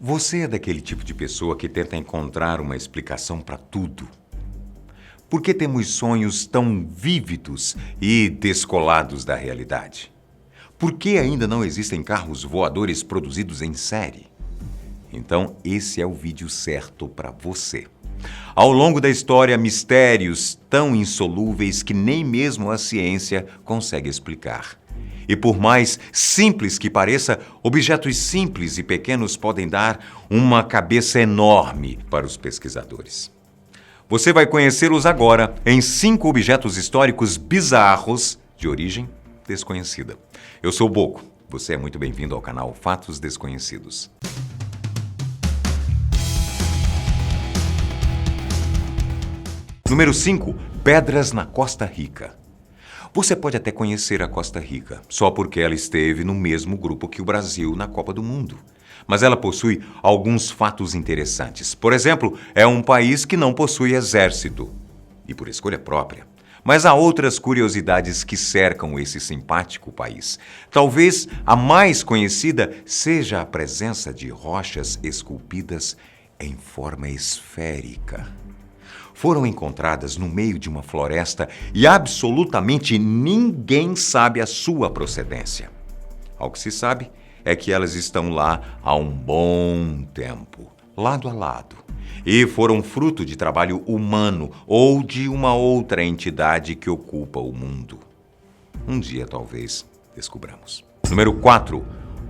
Você é daquele tipo de pessoa que tenta encontrar uma explicação para tudo. Por que temos sonhos tão vívidos e descolados da realidade? Por que ainda não existem carros voadores produzidos em série? Então, esse é o vídeo certo para você. Ao longo da história, mistérios tão insolúveis que nem mesmo a ciência consegue explicar. E por mais simples que pareça, objetos simples e pequenos podem dar uma cabeça enorme para os pesquisadores. Você vai conhecê-los agora em 5 objetos históricos bizarros de origem desconhecida. Eu sou o Boco. Você é muito bem-vindo ao canal Fatos Desconhecidos. Número 5. Pedras na Costa Rica. Você pode até conhecer a Costa Rica, só porque ela esteve no mesmo grupo que o Brasil na Copa do Mundo. Mas ela possui alguns fatos interessantes. Por exemplo, é um país que não possui exército, e por escolha própria. Mas há outras curiosidades que cercam esse simpático país. Talvez a mais conhecida seja a presença de rochas esculpidas em forma esférica. Foram encontradas no meio de uma floresta e absolutamente ninguém sabe a sua procedência. Ao que se sabe é que elas estão lá há um bom tempo, lado a lado, e foram fruto de trabalho humano ou de uma outra entidade que ocupa o mundo. Um dia, talvez, descubramos. Número 4.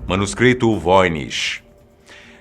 Manuscrito Voynich.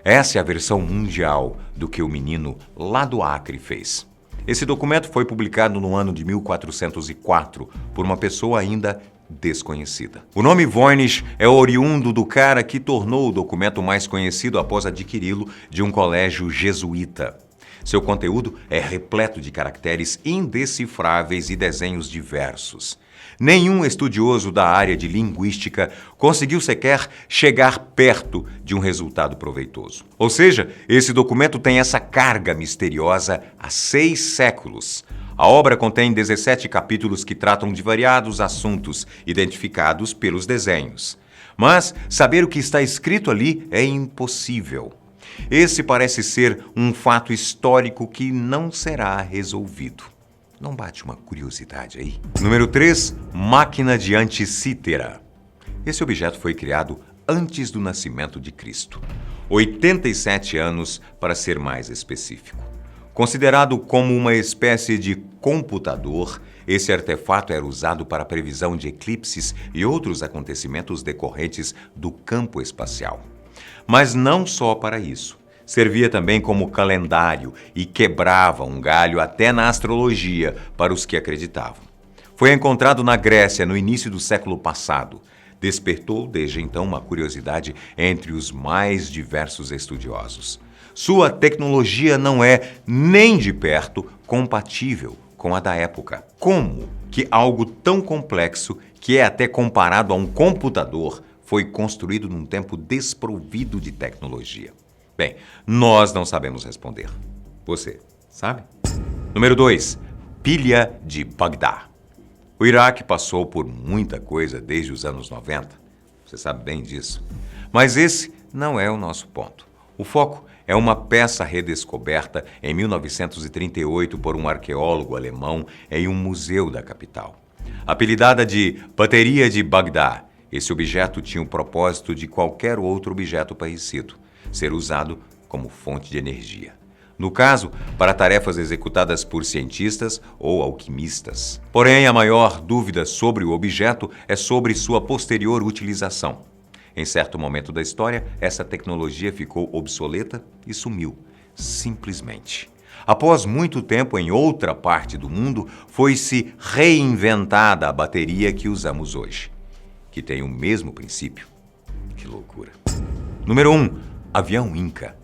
Essa é a versão mundial do que o menino lá do Acre fez. Esse documento foi publicado no ano de 1404 por uma pessoa ainda desconhecida. O nome Voynich é oriundo do cara que tornou o documento mais conhecido após adquiri-lo de um colégio jesuíta. Seu conteúdo é repleto de caracteres indecifráveis e desenhos diversos. Nenhum estudioso da área de linguística conseguiu sequer chegar perto de um resultado proveitoso. Ou seja, esse documento tem essa carga misteriosa há 6 séculos. A obra contém 17 capítulos que tratam de variados assuntos identificados pelos desenhos. Mas saber o que está escrito ali é impossível. Esse parece ser um fato histórico que não será resolvido. Não bate uma curiosidade aí? Número 3. Máquina de Anticítera. Esse objeto foi criado antes do nascimento de Cristo. 87 anos, para ser mais específico. Considerado como uma espécie de computador, esse artefato era usado para a previsão de eclipses e outros acontecimentos decorrentes do campo espacial. Mas não só para isso. Servia também como calendário e quebrava um galho até na astrologia para os que acreditavam. Foi encontrado na Grécia no início do século passado. Despertou desde então uma curiosidade entre os mais diversos estudiosos. Sua tecnologia não é nem de perto compatível com a da época. Como que algo tão complexo, que é até comparado a um computador, foi construído num tempo desprovido de tecnologia? Bem, nós não sabemos responder. Você sabe? Número 2. Pilha de Bagdá. O Iraque passou por muita coisa desde os anos 90. Você sabe bem disso. Mas esse não é o nosso ponto. O foco é uma peça redescoberta em 1938 por um arqueólogo alemão em um museu da capital. Apelidada de Bateria de Bagdá, esse objeto tinha o propósito de qualquer outro objeto parecido: ser usado como fonte de energia. No caso, para tarefas executadas por cientistas ou alquimistas. Porém, a maior dúvida sobre o objeto é sobre sua posterior utilização. Em certo momento da história, essa tecnologia ficou obsoleta e sumiu, simplesmente. Após muito tempo em outra parte do mundo, foi-se reinventada a bateria que usamos hoje, que tem o mesmo princípio. Que loucura! Número 1. Avião Inca.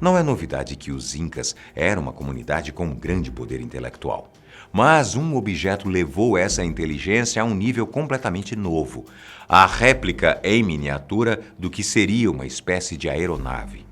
Não é novidade que os Incas eram uma comunidade com um grande poder intelectual. Mas um objeto levou essa inteligência a um nível completamente novo. A réplica em miniatura do que seria uma espécie de aeronave.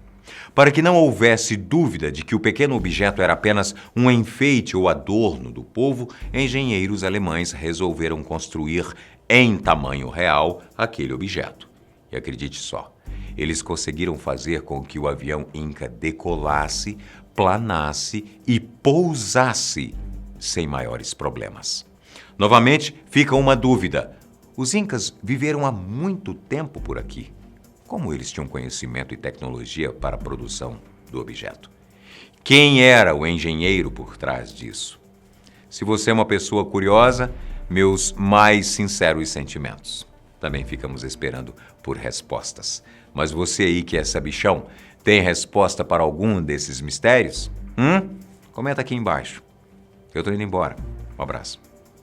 Para que não houvesse dúvida de que o pequeno objeto era apenas um enfeite ou adorno do povo, engenheiros alemães resolveram construir em tamanho real aquele objeto. E acredite só, Eles conseguiram fazer com que o avião Inca decolasse, planasse e pousasse sem maiores problemas. Novamente, fica uma dúvida. Os Incas viveram há muito tempo por aqui. Como eles tinham conhecimento e tecnologia para a produção do objeto? Quem era o engenheiro por trás disso? Se você é uma pessoa curiosa, meus mais sinceros sentimentos. Também ficamos esperando por respostas. Mas você aí que é sabichão, tem resposta para algum desses mistérios? Comenta aqui embaixo. Eu tô indo embora. Um abraço.